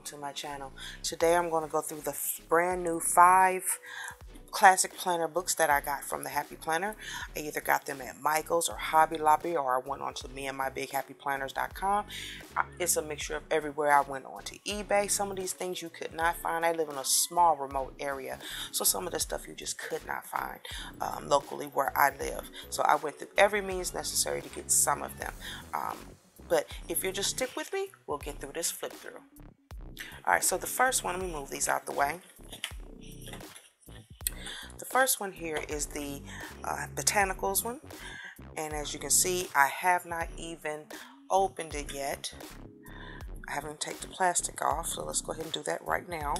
welcome to my channel. Today I'm going to go through the brand new 5 classic planner books that I got from the Happy Planner. I either got them at Michael's or Hobby Lobby, or I went on to meandmybighappyplanners.com. It's a mixture of everywhere. I went on to eBay. Some of these things you could not find. I live in a small remote area, so some of the stuff you just could not find locally where I live. So I went through every means necessary to get some of them. But if you'll just stick with me, we'll get through this flip through. Alright, so the first one, let me move these out the way. The first one here is the Botanicals one. And as you can see, I have not even opened it yet. I haven't taken the plastic off, so let's go ahead and do that right now.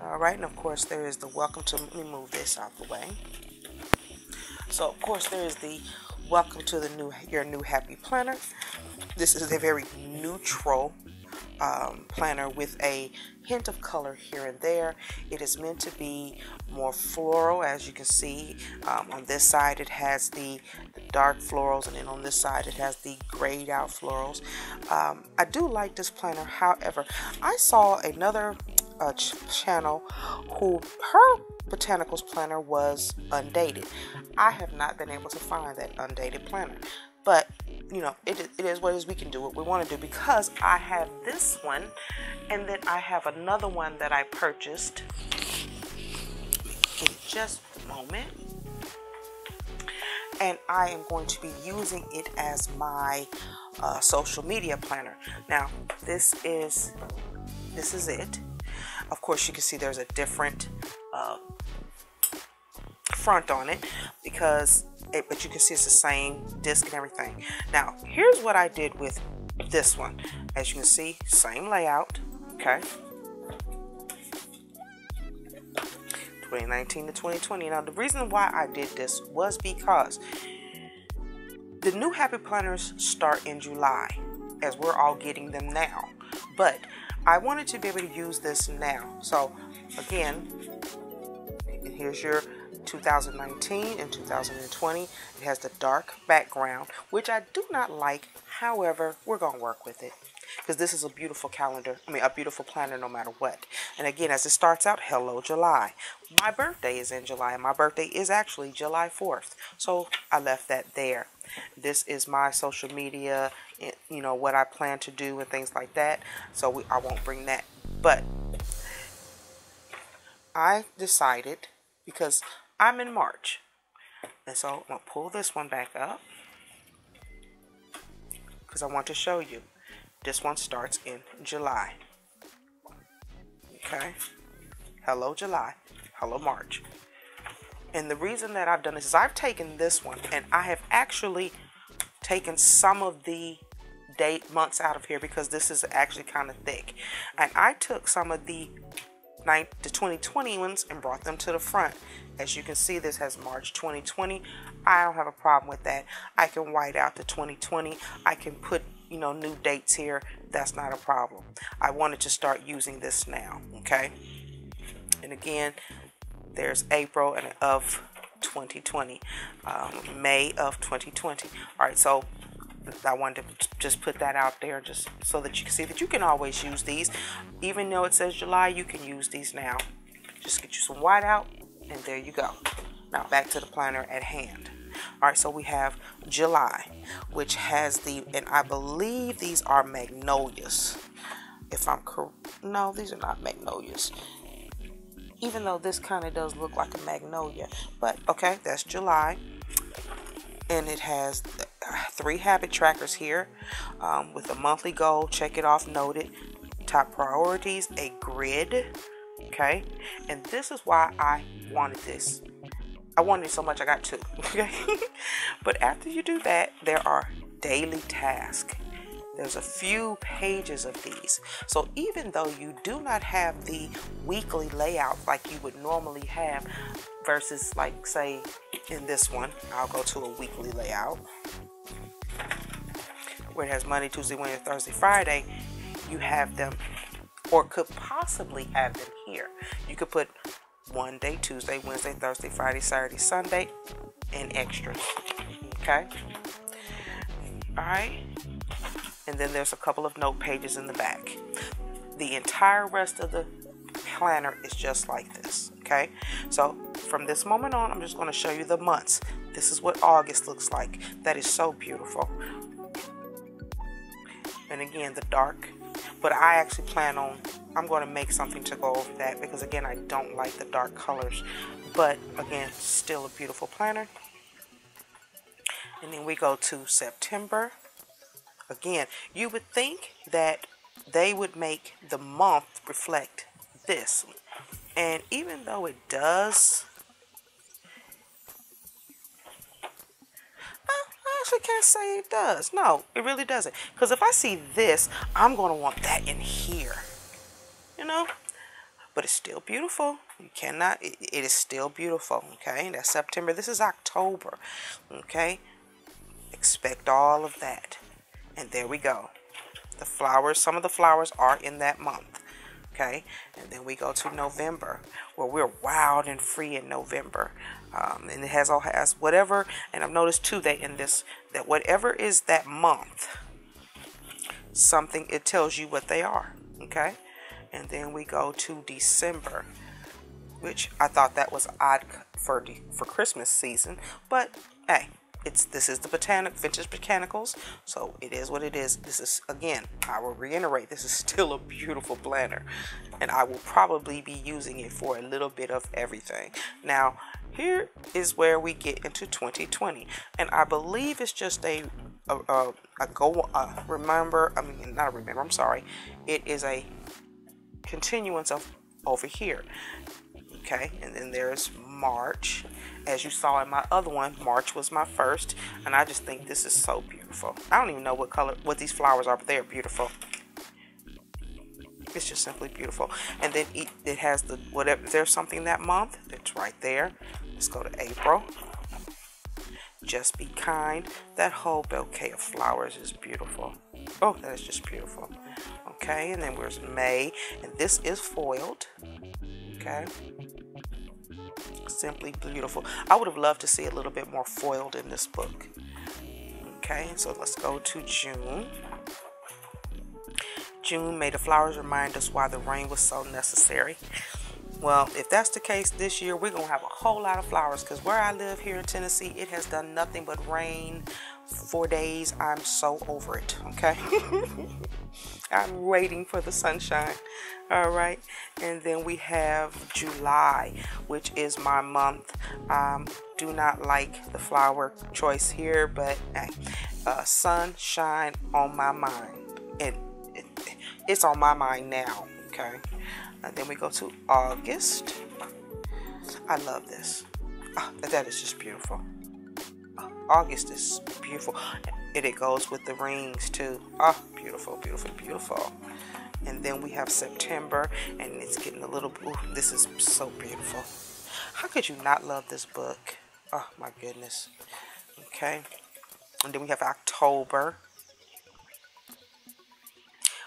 Alright, and of course there is the welcome to, let me move this out the way. So of course there is the welcome to the your new Happy Planner. This is a very neutral planner with a hint of color here and there. It is meant to be more floral, as you can see. On this side it has the dark florals, and then on this side it has the grayed out florals. I do like this planner. However, I saw another channel who her Botanicals planner was undated. I have not been able to find that undated planner, but you know, it is what it is. We can do what we want to do, because I have this one, and then I have another one that I purchased. Give me just a moment, and I am going to be using it as my social media planner. Now this is it. Of course you can see there's a different front on it, but you can see it's the same disc and everything. Now here's what I did with this one. As you can see, same layout, okay, 2019 to 2020. Now the reason why I did this was because the new Happy Planners start in July, as we're all getting them now, but I wanted to be able to use this now. So again, here's your 2019 and 2020. It has the dark background, which I do not like. However, we're going to work with it, because this is a beautiful calendar. I mean, a beautiful planner no matter what. And again, as it starts out, hello July. My birthday is in July, and my birthday is actually July 4th. So I left that there. This is my social media, you know, what I plan to do and things like that. So I won't bring that. But I decided, because I'm in March, and so I'm going to pull this one back up, because I want to show you. This one starts in July. Okay. Hello July. Hello March. And the reason that I've done this is I've taken this one, and I have actually taken some of the months out of here, because this is actually kind of thick. And I took some of the 2020 ones and brought them to the front. As you can see, this has March 2020. I don't have a problem with that. I can white out the 2020. I can put, you know, new dates here. That's not a problem. I wanted to start using this now, okay? And again, there's April of 2020, May of 2020. All right, so I wanted to just put that out there, just so that you can see that you can always use these. Even though it says July, you can use these now. Just get you some white out, and there you go. Now back to the planner at hand. All right, so we have July, which has and I believe these are magnolias. If I'm correct, no, these are not magnolias. Even though this kind of does look like a magnolia, but okay, that's July. And it has 3 habit trackers here, with a monthly goal, check it off, noted, top priorities, a grid, okay? And this is why I wanted this. I wanted it so much I got 2, okay? But after you do that, there are daily tasks. There's a few pages of these. So even though you do not have the weekly layout like you would normally have, versus like say in this one, I'll go to a weekly layout where it has Monday, Tuesday, Wednesday, Thursday, Friday. You have them, or could possibly have them here. You could put Monday, Tuesday, Wednesday, Thursday, Friday, Saturday, Sunday, and extras. Okay? Alright? and then there's a couple of note pages in the back. The entire rest of the planner is just like this. Okay, so from this moment on, I'm just going to show you the months. This is what August looks like. That is so beautiful. And again, the dark. But I actually plan on, I'm going to make something to go over that, because again, I don't like the dark colors. But again, still a beautiful planner. And then we go to September. Again, you would think that they would make the month reflect this. And even though it does, I actually can't say it does. No, it really doesn't. Because if I see this, I'm going to want that in here. You know? But it's still beautiful. You cannot, it is still beautiful. Okay? That's September. This is October. Okay? Expect all of that. And there we go. The flowers, some of the flowers are in that month. Okay, and then we go to November, where we're wild and free in November. And it all has whatever, and I've noticed too that in this, that whatever is that month, something, it tells you what they are. Okay, and then we go to December, which I thought that was odd for Christmas season, but hey, this is the vintage botanicals, so it is what it is. This is, again, I will reiterate, this is still a beautiful planner, and I will probably be using it for a little bit of everything. Now, here is where we get into 2020, and I believe it's just it is a continuance of over here. Okay, and then there's March. As you saw in my other one, March was my first, and I just think this is so beautiful. I don't even know what these flowers are, but they are beautiful. It's just simply beautiful. And then it has the whatever. There's something that month. It's right there. Let's go to April. Just be kind. That whole bouquet of flowers is beautiful. Oh, that is just beautiful. Okay, and then there's May, and this is foiled. Okay. Simply beautiful. I would have loved to see a little bit more foiled in this book. Okay, so let's go to June. June, may the flowers remind us why the rain was so necessary. Well, if that's the case this year, we're going to have a whole lot of flowers, because where I live here in Tennessee, it has done nothing but rain 4 days. I'm so over it, okay? I'm waiting for the sunshine. All right, and then we have July, which is my month. Do not like the flower choice here, but hey, sunshine on my mind. It's on my mind now, okay? And then we go to August. I love this. That is just beautiful. August is beautiful. And it goes with the rings too. Beautiful, beautiful, beautiful. And then we have September, and it's getting a little, this is so beautiful. How could you not love this book? Oh my goodness. Okay. And then we have October,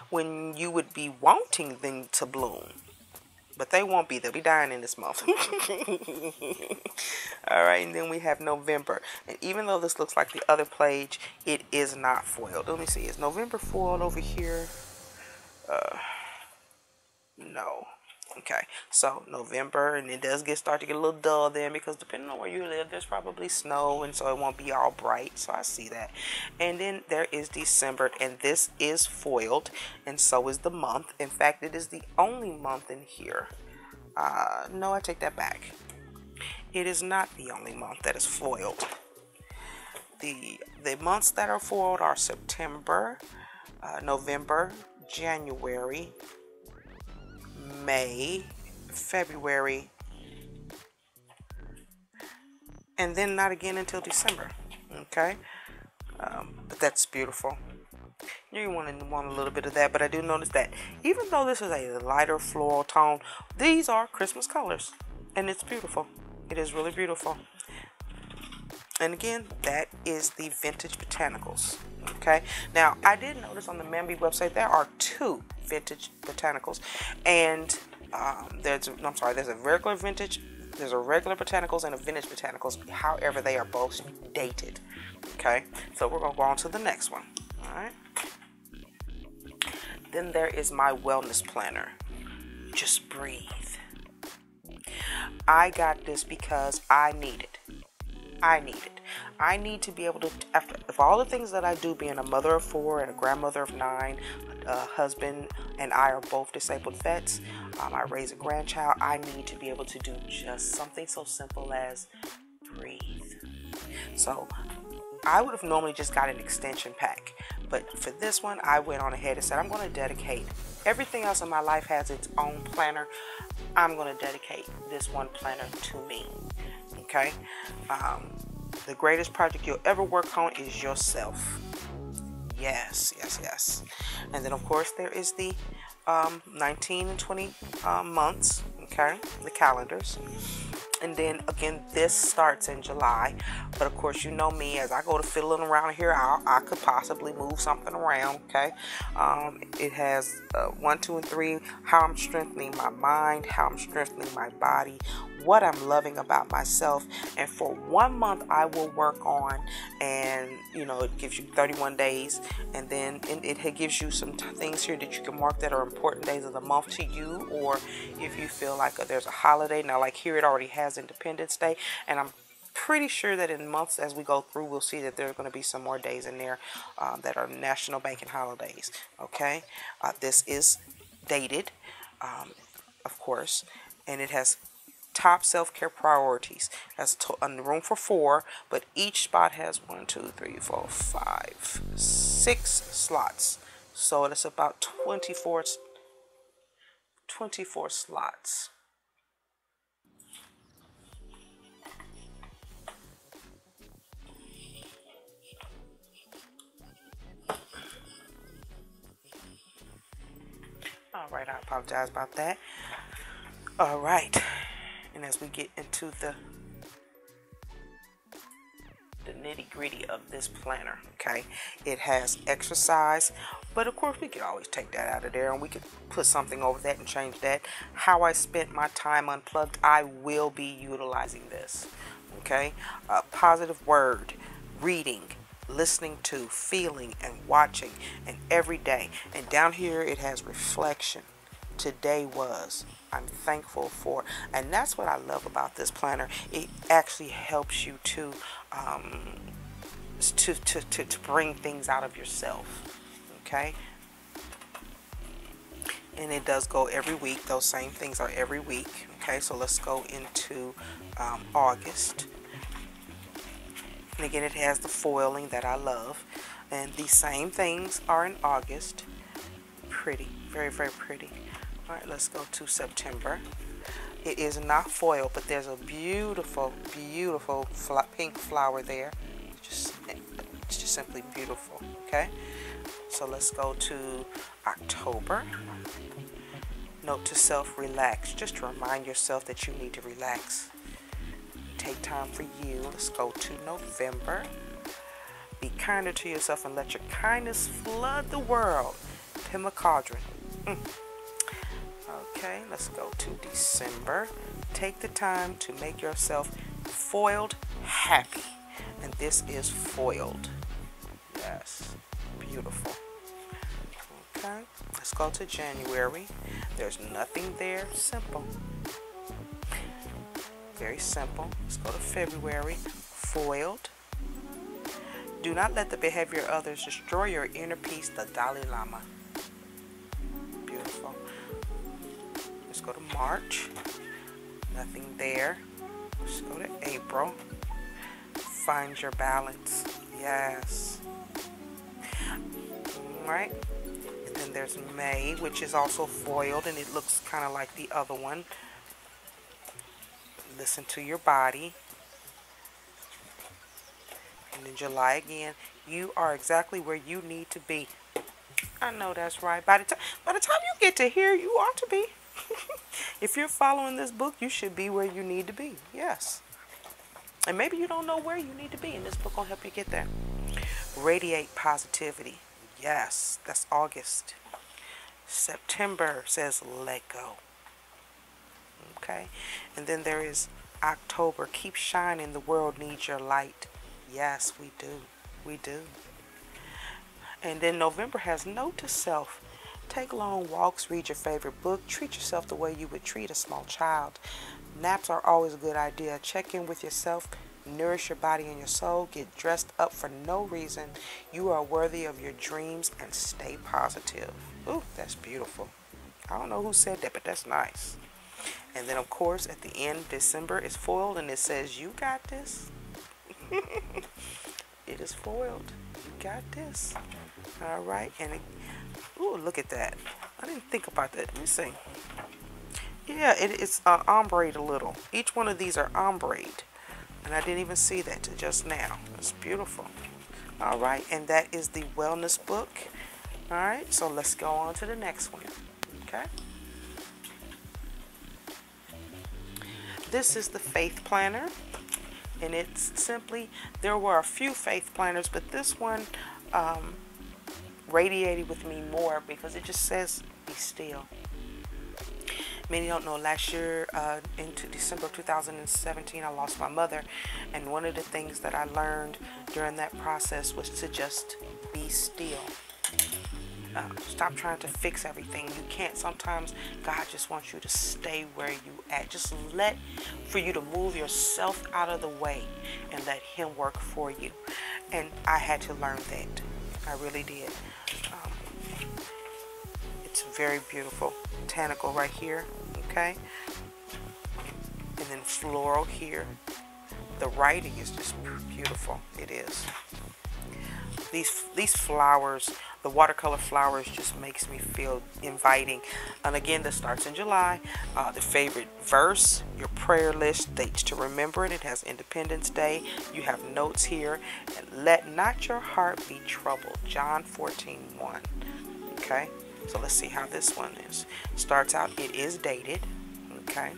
when you would be wanting them to bloom, but they won't be. They'll be dying in this month. All right, and then we have November. And even though this looks like the other page, it is not foiled. Let me see. Is November foiled over here? No. Okay, so November, and it does start to get a little dull then, because depending on where you live, there's probably snow, and so it won't be all bright. So I see that. And then there is December, and this is foiled, and so is the month. In fact, it is the only month in here. No, I take that back. It is not the only month that is foiled. The months that are foiled are September, November, January, May, February, and then not again until December. Okay, but that's beautiful. You want a little bit of that, but I do notice that even though this is a lighter floral tone, these are Christmas colors, and it's beautiful. It is really beautiful. And again, that is the Vintage Botanicals. Okay, now I did notice on the Mambi website there are 2 Vintage Botanicals, and there's a regular vintage, there's a regular Botanicals and a Vintage Botanicals. However, they are both dated. Okay, so we're gonna go on to the next one. All right. Then there is my wellness planner. Just breathe. I got this because I need it. I need it. I need to be able to, after all the things that I do, being a mother of 4 and a grandmother of 9, husband and I are both disabled vets. I raise a grandchild. I need to be able to do just something so simple as breathe. So I would have normally just got an extension pack, but for this one, I went on ahead and said, I'm going to dedicate. Everything else in my life has its own planner. I'm going to dedicate this one planner to me. Okay? The greatest project you'll ever work on is yourself. Yes, yes, yes. And then, of course, there is the 19 and 20 months. Okay? The calendars. And then again, this starts in July, but of course, you know me, as I go to fiddling around here, I could possibly move something around. Okay, it has 1, 2, and 3. How I'm strengthening my mind, how I'm strengthening my body, what I'm loving about myself. And for 1 month, I will work on, and it gives you 31 days, and then it gives you some things here that you can mark that are important days of the month to you, or if you feel like there's a holiday. Now, like here, it already has Independence Day, and I'm pretty sure that in months as we go through, we'll see that there are going to be some more days in there that are national banking holidays. Okay, this is dated, of course, and it has top self-care priorities. That's room for 4, but each spot has 1, 2, 3, 4, 5, 6 slots. So it's about 24 slots. All right, I apologize about that. All right, and as we get into the nitty-gritty of this planner, okay, it has exercise, but of course we could always take that out of there and we could put something over that and change that. How I spent my time unplugged, I will be utilizing this. Okay, a positive word, reading, listening to, feeling, and watching, and every day. And down here it has reflection. Today was, I'm thankful for. And that's what I love about this planner. It actually helps you to bring things out of yourself. Okay, and it does go every week. Those same things are every week. Okay, so let's go into August. And again, it has the foiling that I love. And these same things are in August. Pretty. Very, very pretty. Alright, let's go to September. It is not foil, but there's a beautiful, beautiful pink flower there. It's just simply beautiful. Okay? So let's go to October. Note to self, relax. Just to remind yourself that you need to relax. Take time for you. Let's go to November. Be kinder to yourself and let your kindness flood the world. Pim a cauldron. Okay, let's go to December. Take the time to make yourself foiled happy. And this is foiled. Yes, beautiful. Okay, let's go to January. There's nothing there. Simple. Very simple. Let's go to February. Foiled. Do not let the behavior of others destroy your inner peace. The Dalai Lama. Beautiful. Let's go to March. Nothing there. Let's go to April. Find your balance. Yes. Alright. And then there's May, which is also foiled, and it looks kind of like the other one. Listen to your body. And in July again, you are exactly where you need to be. I know that's right. By the time you get to here, you ought to be. If you're following this book, you should be where you need to be. Yes. And maybe you don't know where you need to be, and this book will help you get there. Radiate positivity. Yes, that's August. September says let go. Okay, and then there is October. Keep shining. The world needs your light. Yes, we do. We do. And then November has note to self. Take long walks, read your favorite book, treat yourself the way you would treat a small child. Naps are always a good idea. Check in with yourself, nourish your body and your soul, get dressed up for no reason. You are worthy of your dreams and stay positive. Ooh, that's beautiful. I don't know who said that, but that's nice. And then, of course, at the end, December is foiled, and it says, you got this. It is foiled. You got this. All right. And, ooh, look at that. I didn't think about that. Let me see. Yeah, it's ombre'd a little. Each one of these are ombre'd. And I didn't even see that till just now. It's beautiful. All right. And that is the wellness book. All right. So let's go on to the next one. Okay. This is the Faith Planner, and it's simply, there were a few Faith Planners, but this one radiated with me more because it just says, be still. Many don't know, last year into December 2017, I lost my mother, and one of the things that I learned during that process was to just be still. Stop trying to fix everything. You can't. Sometimes God just wants you to stay where you at. Just for you to move yourself out of the way and let him work for you. And I had to learn that. I really did. It's very beautiful. Botanical right here. Okay. And then floral here. The writing is just beautiful. It is. These flowers, the watercolor flowers, just makes me feel inviting. And again, this starts in July. The favorite verse, your prayer list, dates to remember it. It has Independence Day. You have notes here. And let not your heart be troubled. John 14:1. Okay, so let's see how this one is. Starts out, it is dated. Okay.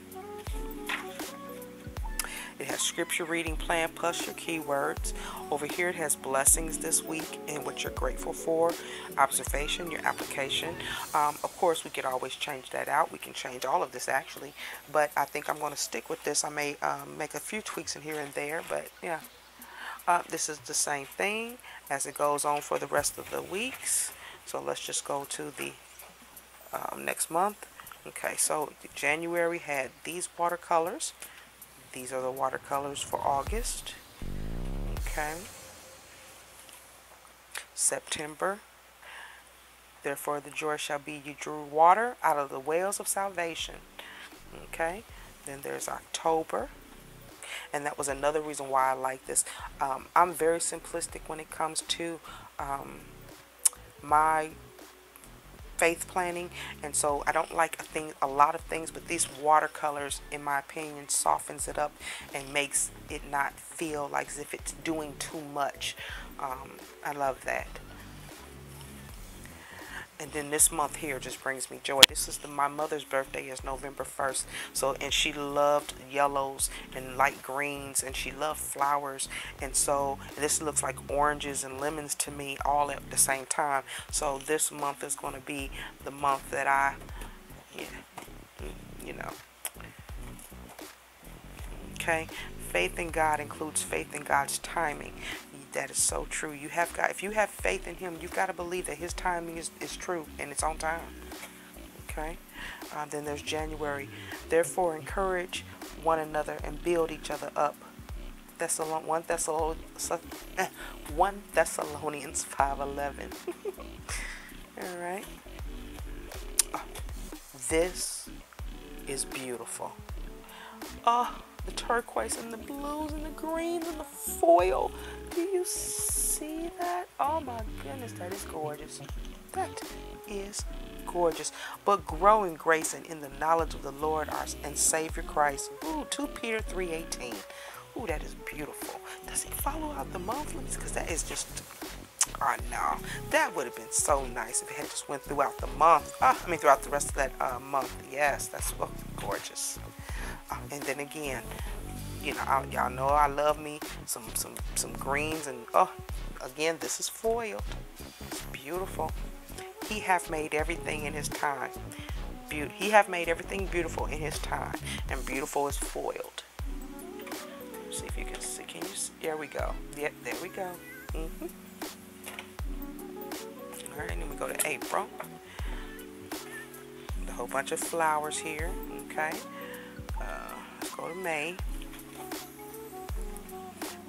It has scripture reading plan plus your keywords. Over here it has blessings this week and what you're grateful for. Observation, your application. Of course, we could always change that out. We can change all of this actually. But I think I'm going to stick with this. I may make a few tweaks in here and there. But yeah, this is the same thing as it goes on for the rest of the weeks. So let's just go to the next month. Okay, so January had these watercolors. These are the watercolors for August. Okay. September. Therefore the joy shall be you drew water out of the wells of salvation. Okay. Then there's October. And that was another reason why I like this. I'm very simplistic when it comes to my faith planning, and so I don't like a lot of things, but these watercolors, in my opinion, softens it up and makes it not feel like as if it's doing too much. I love that. And then this month here just brings me joy. This is my mother's birthday is November 1st. So, and she loved yellows and light greens, and she loved flowers. And so this looks like oranges and lemons to me all at the same time. So this month is going to be the month that I, you know. Okay. Faith in God includes faith in God's timing. That is so true. You have got, if you have faith in him, you've got to believe that his timing is true and it's on time. Okay. Then there's January. Therefore, encourage one another and build each other up. 1 Thessalonians 5:11. All right. This is beautiful. Oh, the turquoise and the blues and the greens and the foil. Do you see that? Oh my goodness, that is gorgeous. That is gorgeous. But grow in grace and in the knowledge of the Lord our and Savior Christ. Ooh, 2 Peter 3:18. Ooh, that is beautiful. Does it follow out the month? Because that is just, oh no. That would have been so nice if it had just went throughout the month. Throughout the rest of that month. Yes, that's gorgeous. And then again, y'all know I love me some greens, and again, this is foiled. It's beautiful. He hath made everything in his time. He hath made everything beautiful in his time, and beautiful is foiled. See if you can see. Can you see? There we go. Yep, there we go. All right, and then we go to April. whole bunch of flowers here. Okay. Let's go to May.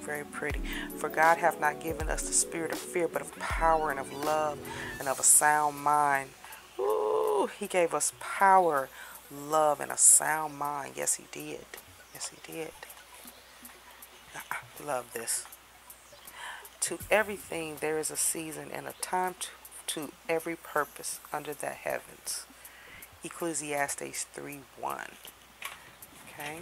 Very pretty. For God hath not given us the spirit of fear, but of power and of love and of a sound mind. Ooh, he gave us power, love, and a sound mind. Yes, he did. Yes, he did. I love this. To everything there is a season and a time to every purpose under the heavens. Ecclesiastes 3:1. Okay.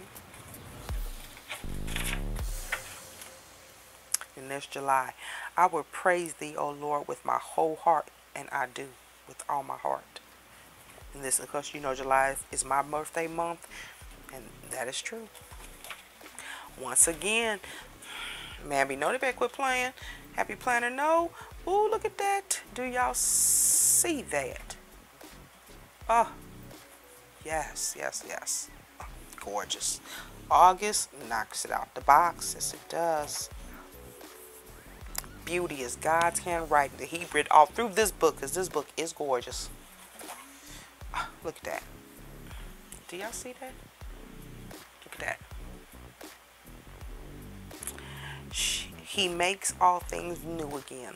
And there's July. I will praise thee, O Lord, with my whole heart, and I do, with all my heart. And this, of course, you know, July is my birthday month, and that is true. Once again, man, know they better quit playing. Happy Planner, no. Ooh, look at that. Do y'all see that? Oh, yes, yes, yes. Gorgeous. August knocks it out the box. Yes, it does. Beauty is God's handwriting. He read all through this book, because this book is gorgeous. Oh, look at that. Do y'all see that? Look at that. He makes all things new again.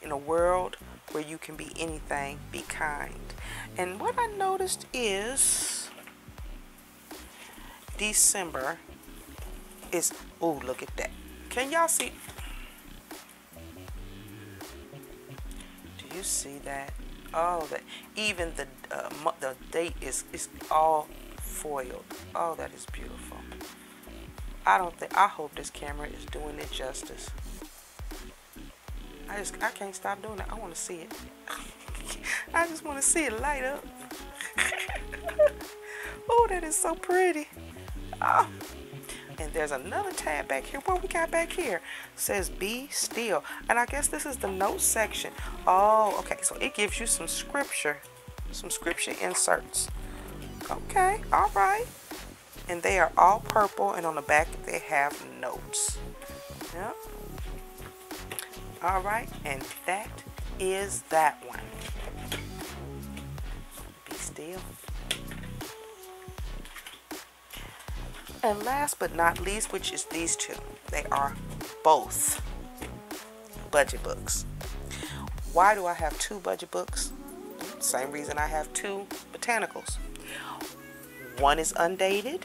In a world where you can be anything, be kind. And what I noticed is December is, oh, look at that. Can y'all see? Do you see that? Oh, that even the date is all foiled. Oh, that is beautiful. I hope this camera is doing it justice. I can't stop doing it. I want to see it. I just want to see it light up. Oh, that is so pretty. Oh. And there's another tab back here. What we got back here? It says be still. And I guess this is the notes section. Oh, okay. So it gives you some scripture inserts. Okay, all right. And they are all purple, and on the back they have notes. Yep. All right, and that is that one. Be still. And last but not least, which is these two. They are both budget books. Why do I have two budget books? Same reason I have two botanicals. One is undated,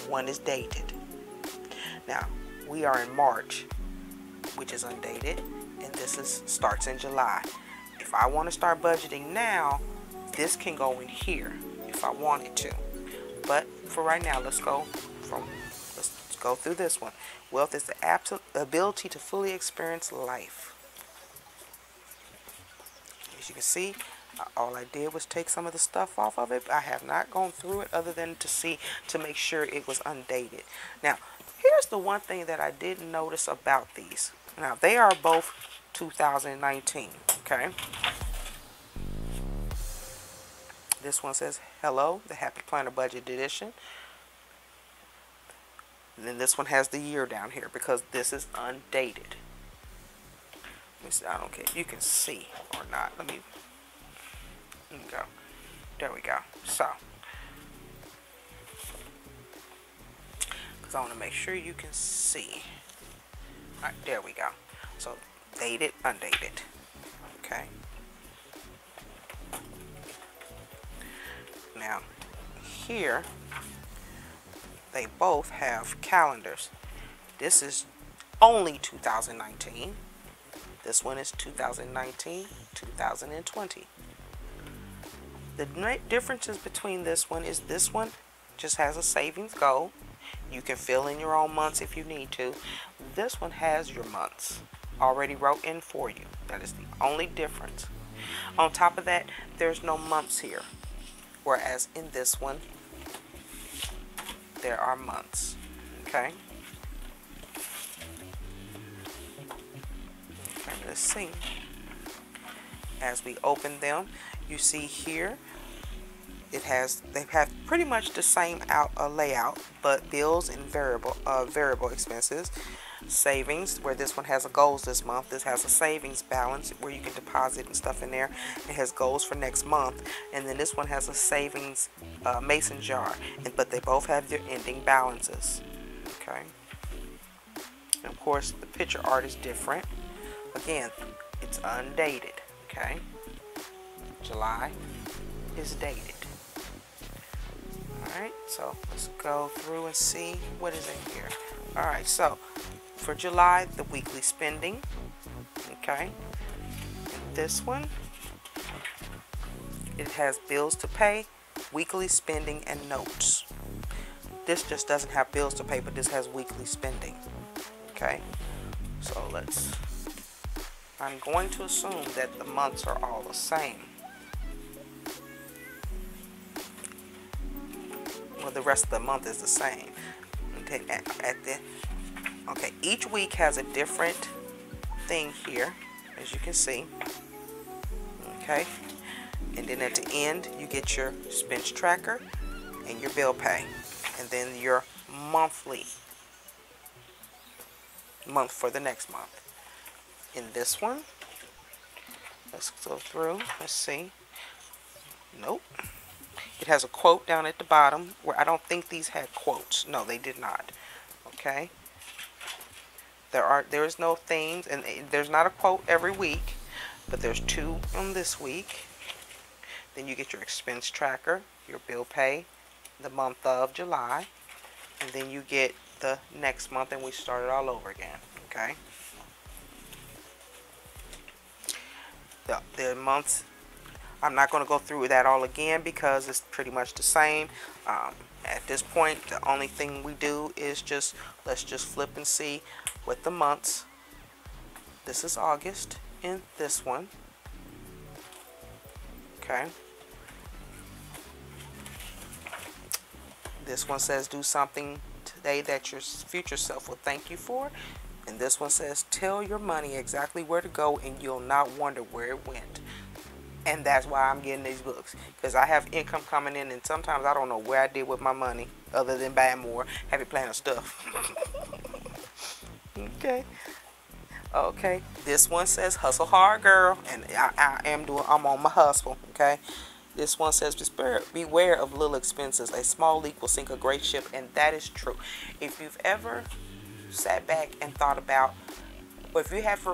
one is dated. Now, we are in March, which is undated, and this starts in July. If I want to start budgeting now, this can go in here if I wanted to. But for right now, let's go through this one. Wealth is the ability to fully experience life. As you can see, all I did was take some of the stuff off of it. I have not gone through it other than to make sure it was undated. Now, here's the one thing that I didn't notice about these. Now, they are both 2019, okay? This one says, hello, the Happy Planner Budget Edition. And then this one has the year down here because this is undated. Let me see, I don't care if you can see or not. Let me go. There we go. So, because I want to make sure you can see. All right, there we go. So, dated, undated. Okay. Now, here, they both have calendars. This is only 2019. This one is 2019, 2020. The differences between this one is this one just has a savings goal. You can fill in your own months if you need to. This one has your months already wrote in for you. That is the only difference. On top of that, there's no months here. Whereas in this one, there are months. Okay? Okay, let's see. As we open them, you see here, they have pretty much the same layout, but bills and variable expenses. savings, where this one has a goals this month. This has a savings balance where you can deposit and stuff in there. It has goals for next month. And then this one has a savings mason jar, but they both have their ending balances. Okay. And of course, the picture art is different. Again, it's undated. Okay. July is dated. Alright, so let's go through and see what is in here. Alright, so for July, the weekly spending. Okay. And this one, it has bills to pay, weekly spending, and notes. This just doesn't have bills to pay, but this has weekly spending. Okay. So I'm going to assume that the months are all the same. Well, the rest of the month is the same. Okay, each week has a different thing here, as you can see. Okay, and then at the end you get your expense tracker and your bill pay, and then your month for the next month. In this one, let's go through, let's see. Nope. It has a quote down at the bottom, where I don't think these had quotes. No, they did not. Okay. There is no themes, and there's not a quote every week, but there's 2 on this week. Then you get your expense tracker, your bill pay, the month of July, and then you get the next month, and we start it all over again. Okay. The months, I'm not going to go through that all again because it's pretty much the same. At this point, the only thing we do is let's just flip and see what the months. This is August in this one. Okay. This one says do something today that your future self will thank you for. And this one says tell your money exactly where to go and you'll not wonder where it went. And that's why I'm getting these books, because I have income coming in, and sometimes I don't know where I did with my money other than buying more Happy Planner stuff. Okay, this one says hustle hard, girl, and I'm on my hustle. Okay, this one says just beware of little expenses. A small leak will sink a great ship, and that is true. If you've ever sat back and thought about, or if you have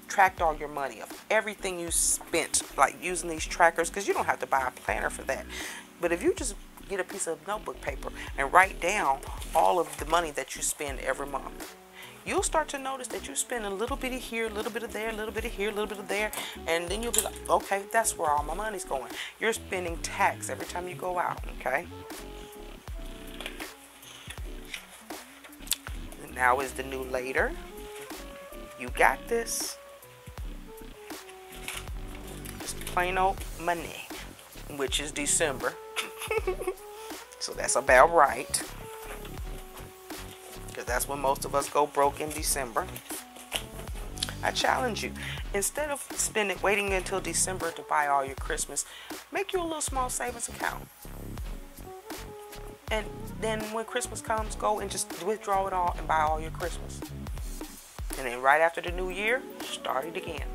tracked all your money of everything you spent, like using these trackers, because you don't have to buy a planner for that, but if you just get a piece of notebook paper and write down all of the money that you spend every month, you'll start to notice that you spend a little bit of here, a little bit of there, a little bit of here, a little bit of there, and then you'll be like, okay, that's where all my money's going. You're spending tax every time you go out. Okay, and now is the new later. You got this. Plain old money, which is December. So that's about right, because that's when most of us go broke, in December. I challenge you, instead of waiting until December to buy all your Christmas, make you a little small savings account, and then when Christmas comes, go and just withdraw it all and buy all your Christmas, and then right after the new year, start it again.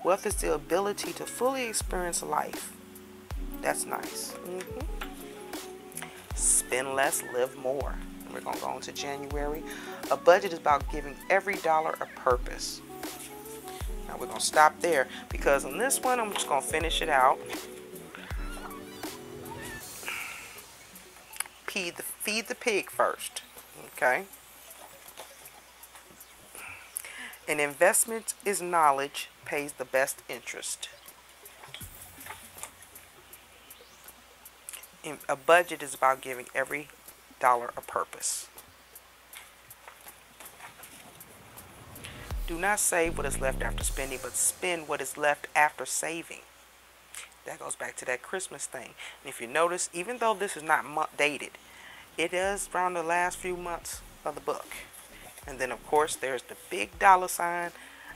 Wealth is the ability to fully experience life. That's nice. Spend less, live more. We're going to go into January. A budget is about giving every dollar a purpose. Now we're going to stop there, because on this one, I'm just going to finish it out. Feed the pig first. Okay. An investment is knowledge, pays the best interest. A budget is about giving every dollar a purpose. Do not save what is left after spending, but spend what is left after saving. That goes back to that Christmas thing. And if you notice, even though this is not dated, it is around the last few months of the book. And then, of course, there's the big dollar sign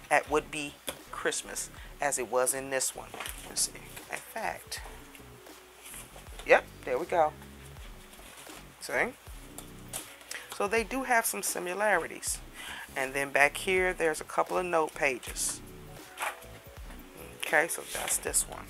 at would be Christmas, as it was in this one. Let's see. In fact, yep, there we go. See? So they do have some similarities. And then back here, there's a couple of note pages. Okay, so that's this one.